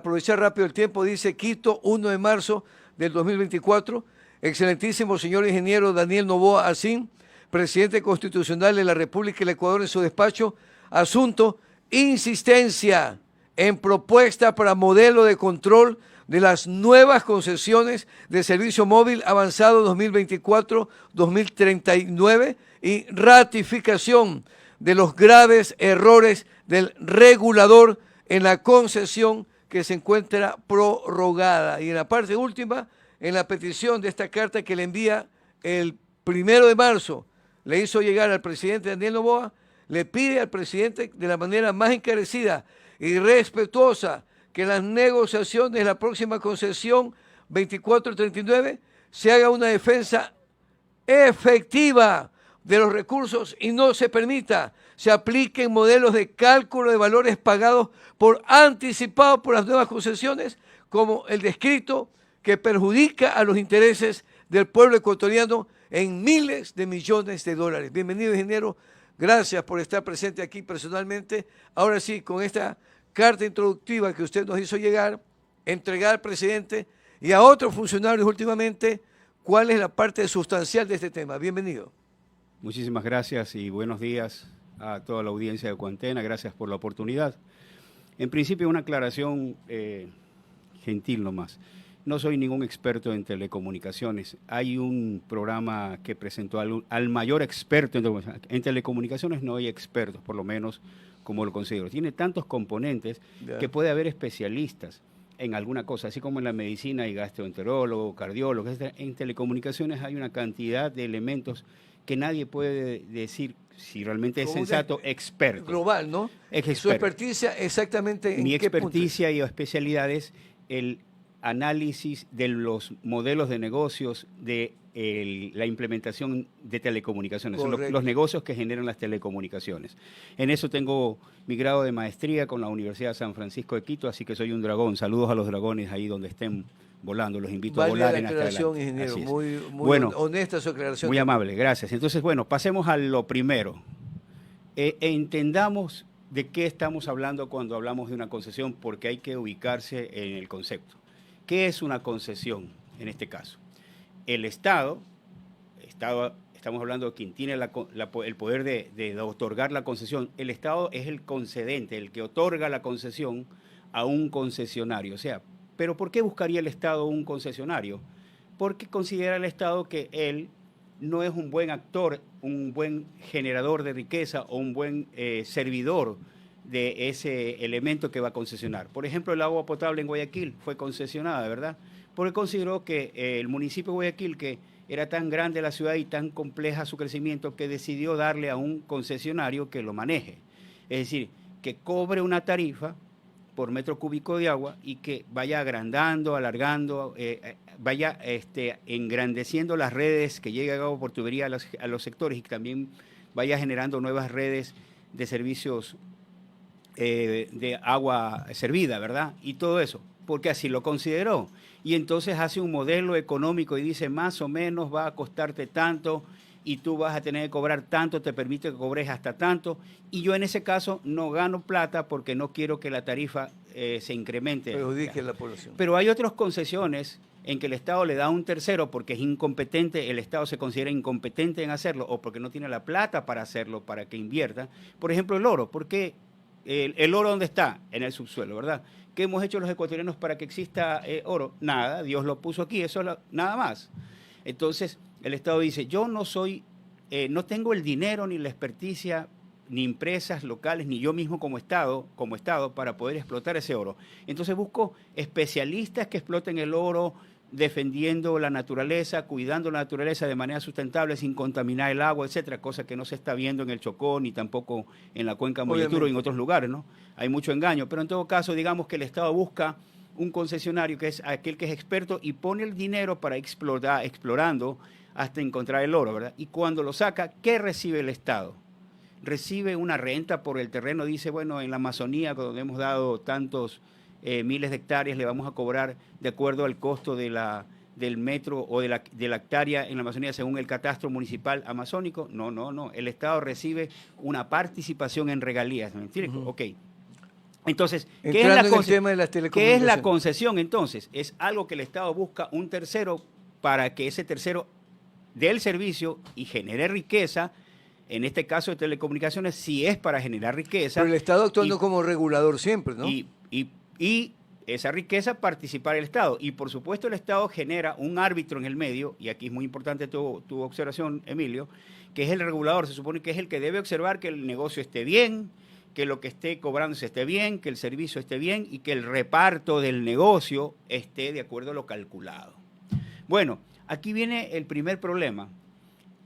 Aprovechar rápido el tiempo, dice Quito, 1 de marzo del 2024. Excelentísimo señor ingeniero Daniel Noboa Asín, presidente constitucional de la República del Ecuador, en su despacho. Asunto: insistencia en propuesta para modelo de control de las nuevas concesiones de servicio móvil avanzado 2024-2039 y ratificación de los graves errores del regulador en la concesión que se encuentra prorrogada. Y en la parte última, en la petición de esta carta que le envía el 1 de marzo, le hizo llegar al presidente Daniel Noboa, le pide al presidente de la manera más encarecida y respetuosa que en las negociaciones de la próxima concesión 2439 se haga una defensa efectiva de los recursos y no se permita se apliquen modelos de cálculo de valores pagados por anticipado por las nuevas concesiones, como el descrito, que perjudica a los intereses del pueblo ecuatoriano en miles de millones de dólares. Bienvenido, ingeniero. Gracias por estar presente aquí personalmente. Ahora sí, con esta carta introductiva que usted nos hizo llegar, entregar al presidente y a otros funcionarios últimamente, ¿cuál es la parte sustancial de este tema? Bienvenido. Muchísimas gracias y buenos días a toda la audiencia de Cuantena. Gracias por la oportunidad. En principio, una aclaración gentil nomás. No soy ningún experto en telecomunicaciones. Hay un programa que presentó al mayor experto en telecomunicaciones. No hay expertos, por lo menos como lo considero. Tiene tantos componentes que puede haber especialistas en alguna cosa, así como en la medicina hay gastroenterólogo, cardiólogo. En telecomunicaciones hay una cantidad de elementos que nadie puede decir si realmente es sensato, experto. Global, ¿no? Su experticia exactamente en Mi qué experticia punto. y especialidad es el análisis de los modelos de negocios, de la implementación de telecomunicaciones, los negocios que generan las telecomunicaciones. En eso tengo mi grado de maestría con la Universidad de San Francisco de Quito, así que soy un dragón. Saludos a los dragones ahí donde estén volando, los invito a volar en hasta adelante. Ingeniero, muy bueno, honesta su aclaración. Muy amable, gracias. Entonces, bueno, pasemos a lo primero. Entendamos de qué estamos hablando cuando hablamos de una concesión, porque hay que ubicarse en el concepto. ¿Qué es una concesión en este caso? El Estado, estamos hablando de quien tiene el poder de otorgar la concesión. El Estado es el concedente, el que otorga la concesión a un concesionario. O sea, ¿pero por qué buscaría el Estado un concesionario? Porque considera el Estado que él no es un buen actor, un buen generador de riqueza o un buen servidor de ese elemento que va a concesionar. Por ejemplo, el agua potable en Guayaquil fue concesionada, ¿verdad? Porque consideró que el municipio de Guayaquil, que era tan grande la ciudad y tan compleja su crecimiento, que decidió darle a un concesionario que lo maneje. Es decir, que cobre una tarifa por metro cúbico de agua y que vaya agrandando, alargando, vaya engrandeciendo las redes que llegue agua por tubería a los sectores y que también vaya generando nuevas redes de servicios de agua servida, ¿verdad? Y todo eso, porque así lo consideró. Y entonces hace un modelo económico y dice, más o menos va a costarte tanto y tú vas a tener que cobrar tanto, te permite que cobres hasta tanto. Y yo en ese caso no gano plata porque no quiero que la tarifa se incremente. Perjudique la población. Pero hay otras concesiones en que el Estado le da a un tercero porque es incompetente, el Estado se considera incompetente en hacerlo o porque no tiene la plata para hacerlo, para que invierta. Por ejemplo, el oro. ¿Por qué? ¿El oro dónde está? En el subsuelo, ¿verdad? ¿Qué hemos hecho los ecuatorianos para que exista oro? Nada, Dios lo puso aquí, eso nada más. Entonces, el Estado dice, yo no soy, no tengo el dinero ni la experticia, ni empresas locales, ni yo mismo como Estado para poder explotar ese oro. Entonces busco especialistas que exploten el oro, defendiendo la naturaleza, cuidando la naturaleza de manera sustentable, sin contaminar el agua, etcétera, cosa que no se está viendo en el Chocó, ni tampoco en la cuenca Moyeturo y en otros lugares, ¿no? Hay mucho engaño, pero en todo caso, digamos que el Estado busca un concesionario que es aquel que es experto y pone el dinero para explorando hasta encontrar el oro, ¿verdad? Y cuando lo saca, ¿qué recibe el Estado? Recibe una renta por el terreno, dice, bueno, en la Amazonía, donde hemos dado tantos miles de hectáreas, le vamos a cobrar de acuerdo al costo del metro o de la hectárea en la Amazonía según el catastro municipal amazónico. No. El Estado recibe una participación en regalías. ¿Me entiendes? Ok. Entonces, Entrando en el tema de las ¿qué es telecomunicaciones? la concesión entonces? Es algo que el Estado busca un tercero para que ese tercero dé el servicio y genere riqueza. En este caso de telecomunicaciones, si es para generar riqueza. Pero el Estado actuando como regulador siempre, ¿no? Y esa riqueza participar el Estado. Y por supuesto el Estado genera un árbitro en el medio, y aquí es muy importante tu observación, Emilio, que es el regulador. Se supone que es el que debe observar que el negocio esté bien, que lo que esté cobrándose esté bien, que el servicio esté bien y que el reparto del negocio esté de acuerdo a lo calculado. Bueno, aquí viene el primer problema,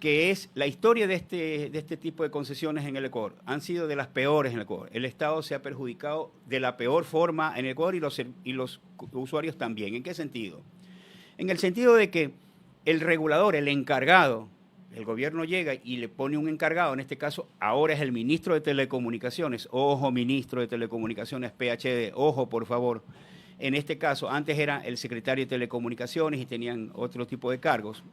que es la historia de este tipo de concesiones en el Ecuador. Han sido de las peores en el Ecuador. El Estado se ha perjudicado de la peor forma en el Ecuador y los usuarios también. ¿En qué sentido? En el sentido de que el regulador, el encargado, el gobierno llega y le pone un encargado, en este caso ahora es el ministro de Telecomunicaciones. Ojo, ministro de Telecomunicaciones, PhD, ojo, por favor. En este caso, antes era el secretario de Telecomunicaciones y tenían otro tipo de cargos.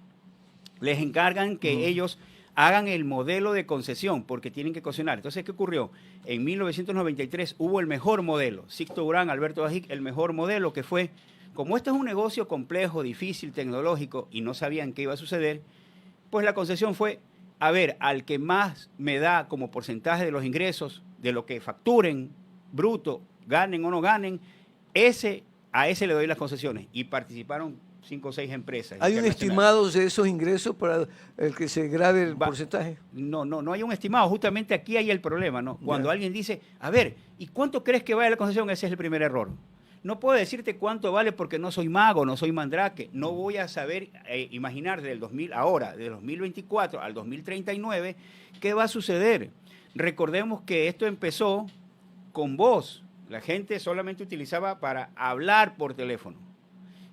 Les encargan que ellos hagan el modelo de concesión, porque tienen que concesionar. Entonces, ¿qué ocurrió? En 1993 hubo el mejor modelo. Sixto Durán, Alberto Bajic, el mejor modelo que fue, como este es un negocio complejo, difícil, tecnológico, y no sabían qué iba a suceder, pues la concesión fue, a ver, al que más me da como porcentaje de los ingresos, de lo que facturen, bruto, ganen o no ganen, a ese le doy las concesiones. Y participaron 5 o 6 empresas. ¿Hay un estimado de esos ingresos para el que se grabe el porcentaje? No hay un estimado. Justamente aquí hay el problema, ¿no? Cuando alguien dice, a ver, ¿y cuánto crees que vale la concesión? Ese es el primer error. No puedo decirte cuánto vale porque no soy mago, no soy mandrake. No voy a saber imaginar del 2024 al 2039, qué va a suceder. Recordemos que esto empezó con voz. La gente solamente utilizaba para hablar por teléfono.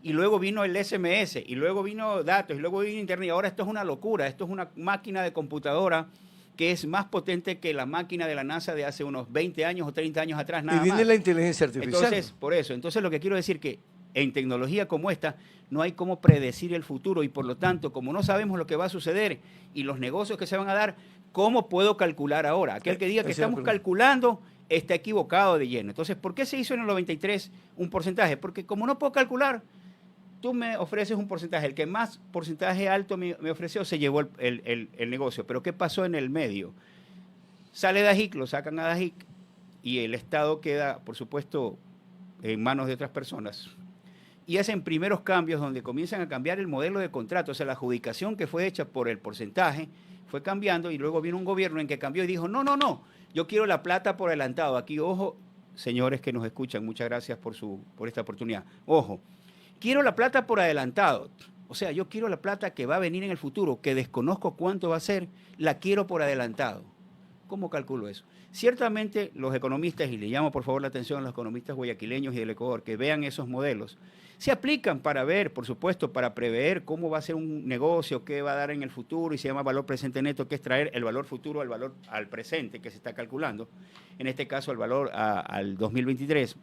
Y luego vino el SMS, y luego vino datos, y luego vino Internet. Y ahora esto es una locura, esto es una máquina de computadora que es más potente que la máquina de la NASA de hace unos 20 años o 30 años atrás, nada más. Y viene la inteligencia artificial. Entonces, por eso, lo que quiero decir que en tecnología como esta no hay cómo predecir el futuro y por lo tanto, como no sabemos lo que va a suceder y los negocios que se van a dar, ¿cómo puedo calcular ahora? Aquel que diga que estamos calculando está equivocado de lleno. Entonces, ¿por qué se hizo en el 93 un porcentaje? Porque como no puedo calcular, tú me ofreces un porcentaje. El que más porcentaje alto me ofreció se llevó el negocio. Pero ¿qué pasó en el medio? Sale Dajic, lo sacan a Dajic y el Estado queda, por supuesto, en manos de otras personas. Y hacen primeros cambios donde comienzan a cambiar el modelo de contrato. O sea, la adjudicación que fue hecha por el porcentaje fue cambiando y luego vino un gobierno en que cambió y dijo, no, yo quiero la plata por adelantado. Aquí, ojo, señores que nos escuchan, muchas gracias por esta oportunidad. Ojo. Quiero la plata por adelantado. O sea, yo quiero la plata que va a venir en el futuro, que desconozco cuánto va a ser, la quiero por adelantado. ¿Cómo calculo eso? Ciertamente los economistas, y le llamo por favor la atención a los economistas guayaquileños y del Ecuador, que vean esos modelos, se aplican para ver, por supuesto, para prever cómo va a ser un negocio, qué va a dar en el futuro, y se llama valor presente neto, que es traer el valor futuro al valor al presente que se está calculando. En este caso, el valor al 2023.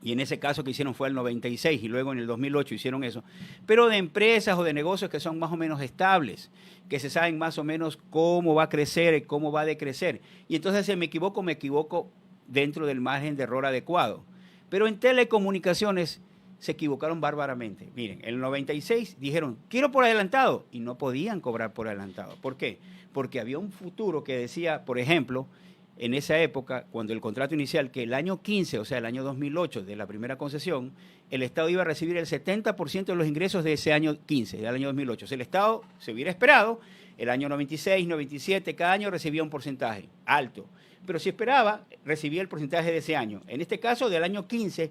Y en ese caso que hicieron fue al 96 y luego en el 2008 hicieron eso. Pero de empresas o de negocios que son más o menos estables, que se saben más o menos cómo va a crecer, cómo va a decrecer. Y entonces si me equivoco dentro del margen de error adecuado. Pero en telecomunicaciones se equivocaron bárbaramente. Miren, en el 96 dijeron, quiero por adelantado. Y no podían cobrar por adelantado. ¿Por qué? Porque había un futuro que decía, por ejemplo, en esa época, cuando el contrato inicial, que el año 15, o sea, el año 2008 de la primera concesión, el Estado iba a recibir el 70% de los ingresos de ese año 15, del año 2008. O sea, el Estado se hubiera esperado, el año 96, 97, cada año recibía un porcentaje alto. Pero si esperaba, recibía el porcentaje de ese año. En este caso, del año 15,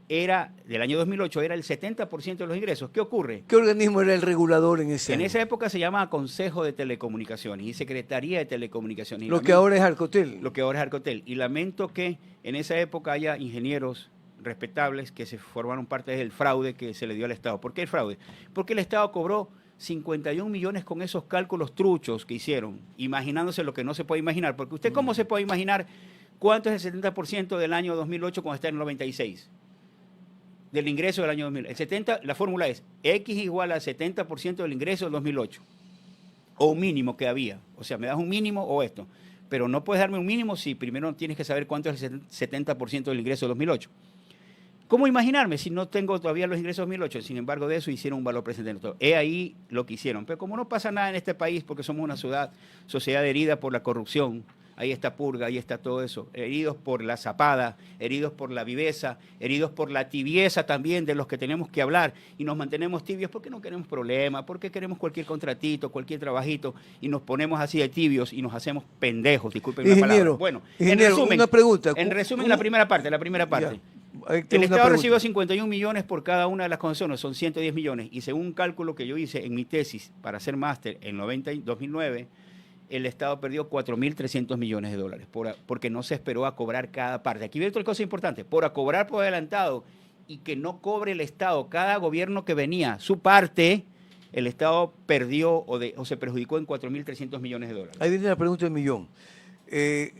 del año 2008, era el 70% de los ingresos. ¿Qué ocurre? ¿Qué organismo era el regulador en ese año? En esa época se llamaba Consejo de Telecomunicaciones y Secretaría de Telecomunicaciones. Lo que ahora es Arcotel. Lo que ahora es Arcotel. Y lamento que en esa época haya ingenieros respetables que se formaron parte del fraude que se le dio al Estado. ¿Por qué el fraude? Porque el Estado cobró 51 millones con esos cálculos truchos que hicieron, imaginándose lo que no se puede imaginar. Porque usted, ¿cómo se puede imaginar cuánto es el 70% del año 2008 cuando está en el 96? Del ingreso del año 2000. La fórmula es X igual a 70% del ingreso del 2008. O un mínimo que había. O sea, me das un mínimo o esto. pero no puedes darme un mínimo si primero tienes que saber cuánto es el 70% del ingreso de 2008. ¿Cómo imaginarme si no tengo todavía los ingresos de 2008? Sin embargo, de eso hicieron un valor presente. He ahí lo que hicieron. Pero como no pasa nada en este país, porque somos una sociedad herida por la corrupción, ahí está purga, ahí está todo eso, heridos por la zapada, heridos por la viveza, heridos por la tibieza también de los que tenemos que hablar, y nos mantenemos tibios porque no queremos problemas, porque queremos cualquier contratito, cualquier trabajito, y nos ponemos así de tibios y nos hacemos pendejos, disculpen la palabra. Bueno, en resumen, una pregunta. La primera parte. El Estado recibió 51 millones por cada una de las concesiones, son 110 millones. Y según un cálculo que yo hice en mi tesis para hacer máster en 2009, el Estado perdió 4.300 millones de dólares porque no se esperó a cobrar cada parte. Aquí viene otra cosa importante, por cobrar por adelantado y que no cobre el Estado cada gobierno que venía su parte, el Estado perdió o se perjudicó en 4.300 millones de dólares. Ahí viene la pregunta del millón. El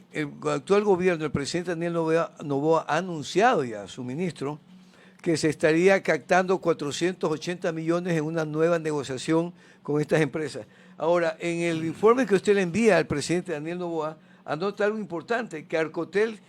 actual gobierno, el presidente Daniel Noboa ha anunciado ya, su ministro, que se estaría captando 480 millones en una nueva negociación con estas empresas. Ahora, en el informe que usted le envía al presidente Daniel Noboa, anota algo importante, que Arcotel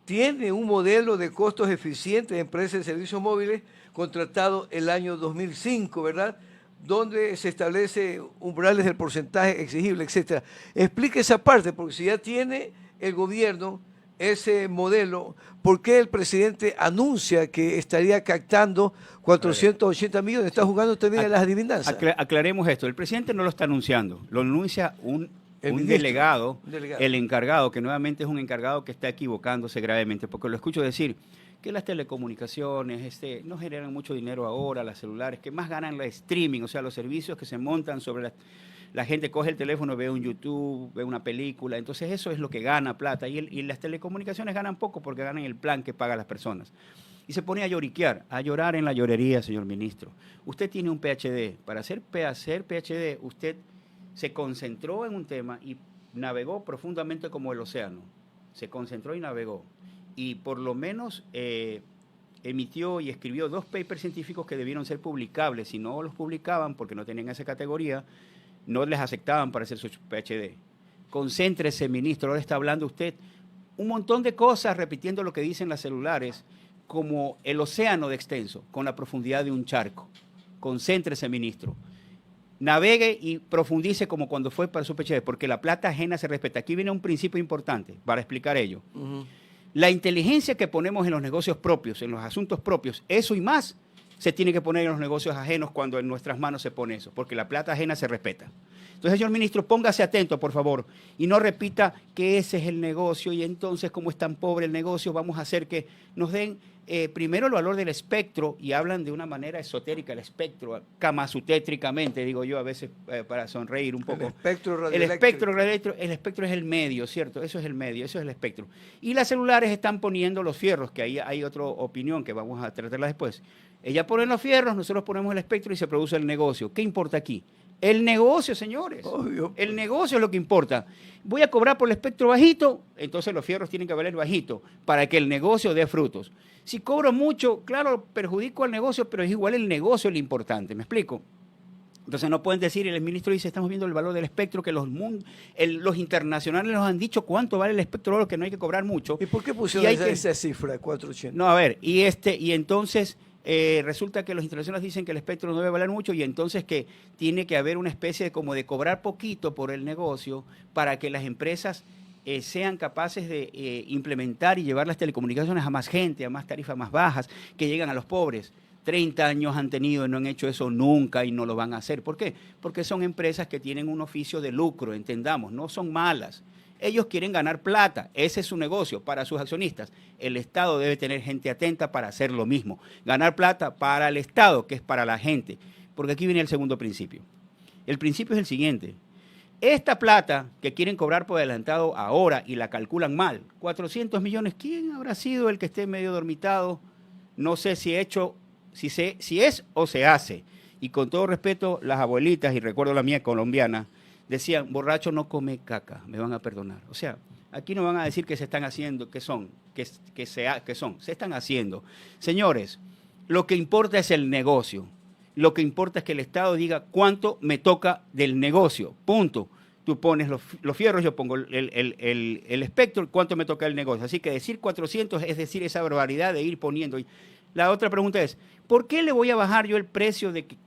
tiene un modelo de costos eficientes de empresas de servicios móviles contratado el año 2005, ¿verdad?, donde se establece umbrales del porcentaje exigible, etcétera. Explique esa parte, porque si ya tiene el gobierno ese modelo, ¿por qué el presidente anuncia que estaría captando 480 millones? Está jugando también a las adivinanzas. Aclaremos esto. El presidente no lo está anunciando, lo anuncia un delegado, el encargado, que nuevamente es un encargado que está equivocándose gravemente, porque lo escucho decir que las telecomunicaciones no generan mucho dinero ahora, las celulares, que más ganan la streaming, o sea, los servicios que se montan sobre la gente coge el teléfono, ve un YouTube, ve una película, entonces eso es lo que gana plata, y las telecomunicaciones ganan poco porque ganan el plan que pagan las personas. Y se pone a lloriquear, a llorar en la llorería, señor ministro. Usted tiene un PhD, para hacer PhD usted se concentró en un tema y navegó profundamente como el océano, se concentró y navegó. Y por lo menos emitió y escribió 2 papers científicos que debieron ser publicables. Si no los publicaban porque no tenían esa categoría, no les aceptaban para hacer su PhD. Concéntrese, ministro, ahora está hablando usted un montón de cosas repitiendo lo que dicen las celulares, como el océano de extenso, con la profundidad de un charco. Concéntrese, ministro. Navegue y profundice como cuando fue para su PhD, porque la plata ajena se respeta. Aquí viene un principio importante para explicar ello. La inteligencia que ponemos en los negocios propios, en los asuntos propios, eso y más, se tiene que poner en los negocios ajenos cuando en nuestras manos se pone eso, porque la plata ajena se respeta. Entonces, señor ministro, póngase atento, por favor, y no repita que ese es el negocio y entonces, como es tan pobre el negocio, vamos a hacer que nos den primero el valor del espectro, y hablan de una manera esotérica el espectro, kamasutétricamente, digo yo a veces para sonreír un poco. El espectro es el medio, ¿cierto? Eso es el medio, eso es el espectro. Y las celulares están poniendo los fierros, que ahí hay otra opinión que vamos a tratarla después. Ellas ponen los fierros, nosotros ponemos el espectro y se produce el negocio. ¿Qué importa aquí? El negocio, señores. Obvio. El negocio es lo que importa. Voy a cobrar por el espectro bajito, entonces los fierros tienen que valer bajito para que el negocio dé frutos. Si cobro mucho, claro, perjudico al negocio, pero es igual el negocio el importante. ¿Me explico? Entonces no pueden decir, el ministro dice, estamos viendo el valor del espectro, que los internacionales nos han dicho cuánto vale el espectro, que no hay que cobrar mucho. ¿Y por qué pusieron esa cifra, 480? No, a ver, y entonces resulta que los internacionales dicen que el espectro no debe valer mucho, y entonces que tiene que haber una especie de cobrar poquito por el negocio para que las empresas sean capaces de implementar y llevar las telecomunicaciones a más gente, a más tarifas más bajas, que llegan a los pobres. 30 años han tenido y no han hecho eso nunca y no lo van a hacer. ¿Por qué? Porque son empresas que tienen un oficio de lucro, entendamos, no son malas. Ellos quieren ganar plata, ese es su negocio para sus accionistas. El Estado debe tener gente atenta para hacer lo mismo. Ganar plata para el Estado, que es para la gente. Porque aquí viene el segundo principio. El principio es el siguiente. Esta plata que quieren cobrar por adelantado ahora y la calculan mal, 400 millones, ¿quién habrá sido el que esté medio dormitado? No sé si es o se hace. Y con todo respeto, las abuelitas, y recuerdo la mía colombiana, decían, borracho no come caca, me van a perdonar. O sea, aquí no van a decir que se están haciendo, se están haciendo. Señores, lo que importa es el negocio. Lo que importa es que el Estado diga cuánto me toca del negocio, punto. tú pones los fierros, yo pongo el espectro, cuánto me toca el negocio. Así que decir 400 es decir esa barbaridad de ir poniendo. La otra pregunta es, ¿por qué le voy a bajar yo el precio de que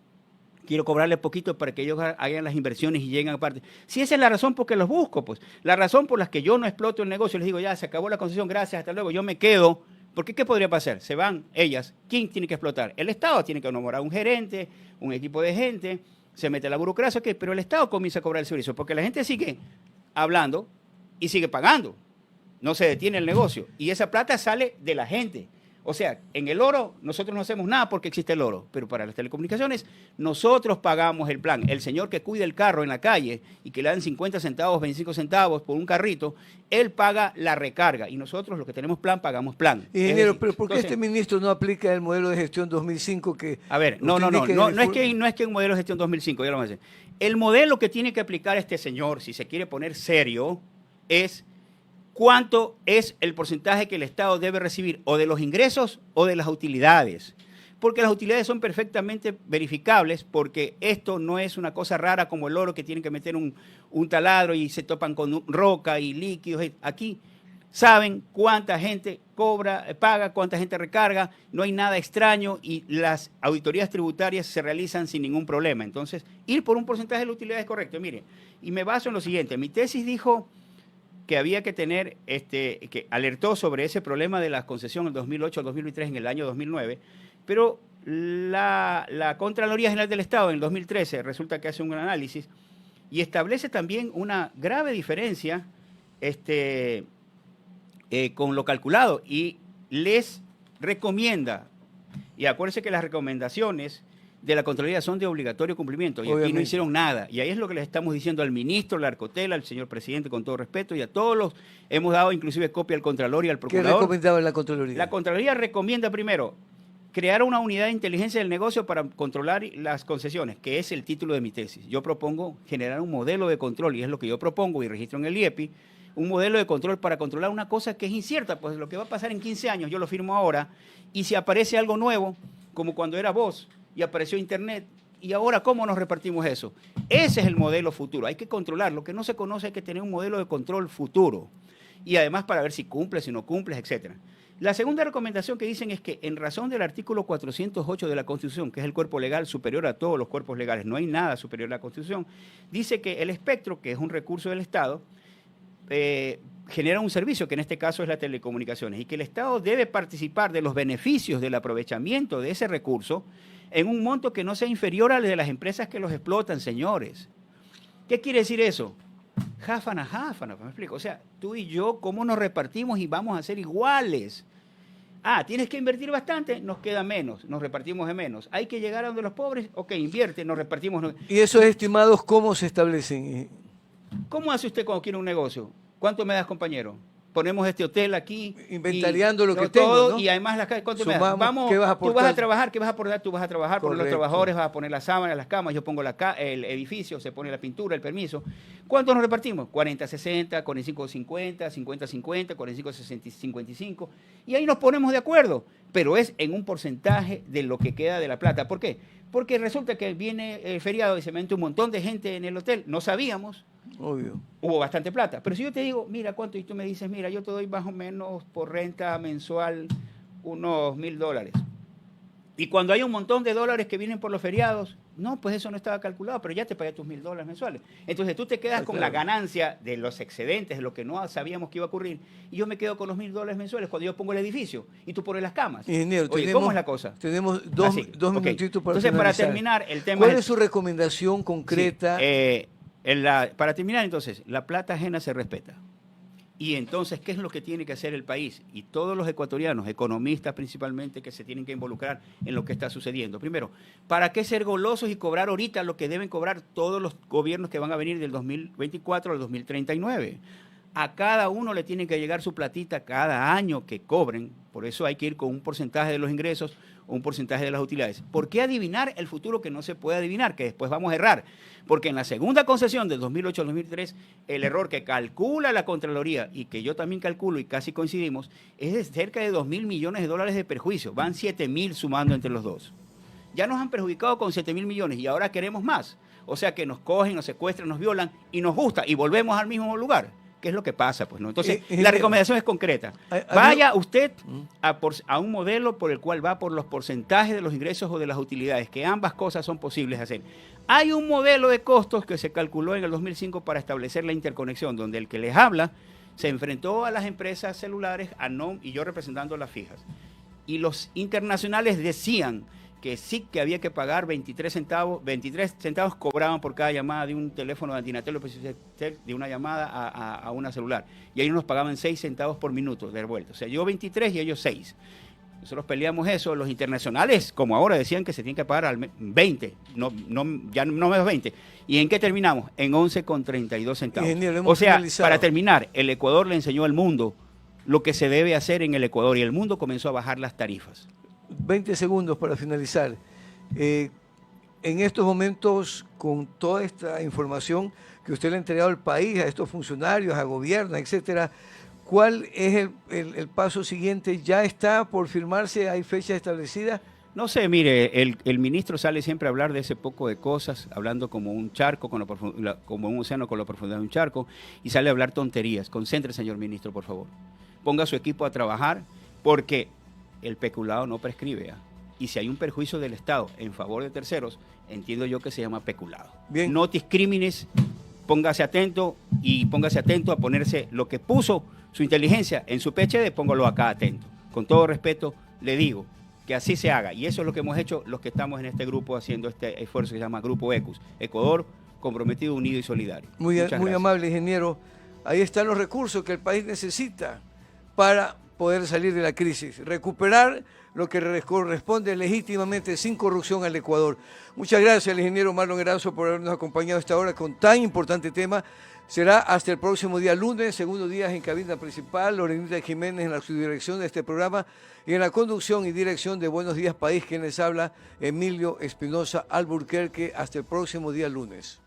quiero cobrarle poquito para que ellos hagan las inversiones y lleguen aparte? Si esa es la razón por que los busco, pues. La razón por la que yo no exploto el negocio, les digo, ya, se acabó la concesión, gracias, hasta luego, yo me quedo. Porque ¿qué podría pasar? Se van ellas. ¿Quién tiene que explotar? El Estado tiene que nombrar un gerente, un equipo de gente, se mete la burocracia, ¿qué? Pero el Estado comienza a cobrar el servicio, porque la gente sigue hablando y sigue pagando. No se detiene el negocio. Y esa plata sale de la gente. O sea, en el oro nosotros no hacemos nada porque existe el oro, pero para las telecomunicaciones nosotros pagamos el plan. El señor que cuida el carro en la calle y que le dan 50 centavos, 25 centavos por un carrito, él paga la recarga y nosotros los que tenemos plan pagamos plan. Ingeniero, pero ¿por qué este ministro no aplica el modelo de gestión 2005 que... A ver, no es que un modelo de gestión 2005, ya lo vamos a decir. El modelo que tiene que aplicar este señor, si se quiere poner serio, es... ¿cuánto es el porcentaje que el Estado debe recibir o de los ingresos o de las utilidades? Porque las utilidades son perfectamente verificables, porque esto no es una cosa rara como el oro que tienen que meter un taladro y se topan con roca y líquidos. Aquí saben cuánta gente cobra, paga, cuánta gente recarga, no hay nada extraño y las auditorías tributarias se realizan sin ningún problema. Entonces, ir por un porcentaje de la utilidad es correcto. Mire, y me baso en lo siguiente. Mi tesis dijo que había que tener, que alertó sobre ese problema de la concesión en 2008 al 2003 en el año 2009, pero la Contraloría General del Estado en el 2013 resulta que hace un análisis y establece también una grave diferencia con lo calculado y les recomienda, y acuérdense que las recomendaciones de la Contraloría son de obligatorio cumplimiento y aquí no hicieron nada. Y ahí es lo que les estamos diciendo al ministro, la Arcotela, al señor presidente, con todo respeto, y a todos los, hemos dado inclusive copia al Contralor y al Procurador. ¿Qué recomendaba la Contraloría? La Contraloría recomienda primero crear una unidad de inteligencia del negocio para controlar las concesiones, que es el título de mi tesis. Yo propongo generar un modelo de control, y es lo que yo propongo y registro en el IEPI, un modelo de control para controlar una cosa que es incierta, pues lo que va a pasar en 15 años, yo lo firmo ahora, y si aparece algo nuevo, como cuando era vos, y apareció Internet, y ahora ¿cómo nos repartimos eso? Ese es el modelo futuro, hay que controlar, lo que no se conoce hay que tener un modelo de control futuro, y además para ver si cumples, si no cumples, etcétera. La segunda recomendación que dicen es que en razón del artículo 408 de la Constitución, que es el cuerpo legal superior a todos los cuerpos legales, no hay nada superior a la Constitución, dice que el espectro, que es un recurso del Estado, genera un servicio, que en este caso es las telecomunicaciones, y que el Estado debe participar de los beneficios del aprovechamiento de ese recurso en un monto que no sea inferior al de las empresas que los explotan, señores. ¿Qué quiere decir eso? Jáfana, ¿me explico? O sea, tú y yo, ¿cómo nos repartimos y vamos a ser iguales? Ah, tienes que invertir bastante, nos queda menos, nos repartimos de menos. Hay que llegar a donde los pobres, ok, invierte, nos repartimos. ¿Y esos estimados cómo se establecen? ¿Cómo hace usted cuando quiere un negocio? ¿Cuánto me das, compañero? Ponemos este hotel aquí. Inventariando lo que todo, tengo, ¿no? Y además, ¿cuánto Sumamos, me das? Vamos, ¿qué vas a tú aportar? vas a trabajar, ¿qué vas a aportar? Tú vas a trabajar, poner los Correcto. trabajadores, vas a poner las sábanas, las camas, yo pongo el edificio, se pone la pintura, el permiso. ¿Cuánto nos repartimos? 40-60, 45-50, 50-50, 45-55. Y ahí nos ponemos de acuerdo, pero es en un porcentaje de lo que queda de la plata. ¿Por qué? Porque resulta que viene el feriado y se mete un montón de gente en el hotel. No sabíamos. Obvio. Hubo bastante plata. Pero si yo te digo, mira, ¿cuánto? Y tú me dices, mira, yo te doy más o menos por renta mensual unos $1,000. Y cuando hay un montón de dólares que vienen por los feriados, no, pues eso no estaba calculado, pero ya te pagué tus $1,000 mensuales. Entonces tú te quedas con la ganancia de los excedentes, de lo que no sabíamos que iba a ocurrir, y yo me quedo con los $1,000 mensuales cuando yo pongo el edificio y tú pones las camas. Ingeniero, oye, ¿cómo es la cosa? Tenemos dos okay. minutitos para Entonces, finalizar. para terminar, el tema ¿Cuál es su recomendación concreta? Sí, para terminar, entonces, la plata ajena se respeta. Y entonces, ¿qué es lo que tiene que hacer el país? Y todos los ecuatorianos, economistas principalmente, que se tienen que involucrar en lo que está sucediendo. Primero, ¿para qué ser golosos y cobrar ahorita lo que deben cobrar todos los gobiernos que van a venir del 2024 al 2039? A cada uno le tiene que llegar su platita cada año que cobren. Por eso hay que ir con un porcentaje de los ingresos o un porcentaje de las utilidades. ¿Por qué adivinar el futuro que no se puede adivinar? Que después vamos a errar. Porque en la segunda concesión del 2008 al 2003, el error que calcula la Contraloría y que yo también calculo y casi coincidimos, es de cerca de $2,000 millones de perjuicio. Van 7,000 sumando entre los dos. Ya nos han perjudicado con 7,000 millones y ahora queremos más. O sea que nos cogen, nos secuestran, nos violan y nos gusta y volvemos al mismo lugar. ¿Qué es lo que pasa? Pues, ¿no? Entonces, la recomendación es concreta. Vaya usted a un modelo por el cual va por los porcentajes de los ingresos o de las utilidades, que ambas cosas son posibles de hacer. Hay un modelo de costos que se calculó en el 2005 para establecer la interconexión, donde el que les habla se enfrentó a las empresas celulares, y yo representando las fijas. Y los internacionales decían que sí que había que pagar 23 centavos cobraban por cada llamada de un teléfono de Antinatel, de una llamada a una celular. Y ellos nos pagaban 6 centavos por minuto de vuelta. O sea, yo 23 y ellos 6. Nosotros peleamos eso. Los internacionales, como ahora, decían que se tienen que pagar al 20, ya no menos 20. ¿Y en qué terminamos? En 11,32 centavos. O sea, para terminar, el Ecuador le enseñó al mundo lo que se debe hacer en el Ecuador y el mundo comenzó a bajar las tarifas. 20 segundos para finalizar. En estos momentos, con toda esta información que usted le ha entregado al país, a estos funcionarios, a gobierno, etcétera, ¿cuál es el paso siguiente? ¿Ya está por firmarse? ¿Hay fecha establecida? No sé, mire, el ministro sale siempre a hablar de ese poco de cosas, hablando como un charco, como un océano con la profundidad de un charco, y sale a hablar tonterías. Concéntrese, señor ministro, por favor. Ponga a su equipo a trabajar, porque el peculado no prescribe. Y si hay un perjuicio del Estado en favor de terceros, entiendo yo que se llama peculado. Bien. Notis crímenes, póngase atento a ponerse lo que puso su inteligencia en su PhD, póngalo acá atento. Con todo respeto, le digo que así se haga. Y eso es lo que hemos hecho los que estamos en este grupo haciendo este esfuerzo que se llama Grupo ECUS. Ecuador comprometido, unido y solidario. Muy amable, ingeniero. Ahí están los recursos que el país necesita para poder salir de la crisis, recuperar lo que le corresponde legítimamente sin corrupción al Ecuador. Muchas gracias al ingeniero Marlon Erazo por habernos acompañado a esta hora con tan importante tema. Será hasta el próximo día lunes, segundo día en cabina principal, Lorenita Jiménez en la subdirección de este programa y en la conducción y dirección de Buenos Días País, quien les habla, Emilio Espinosa Alburquerque. Hasta el próximo día lunes.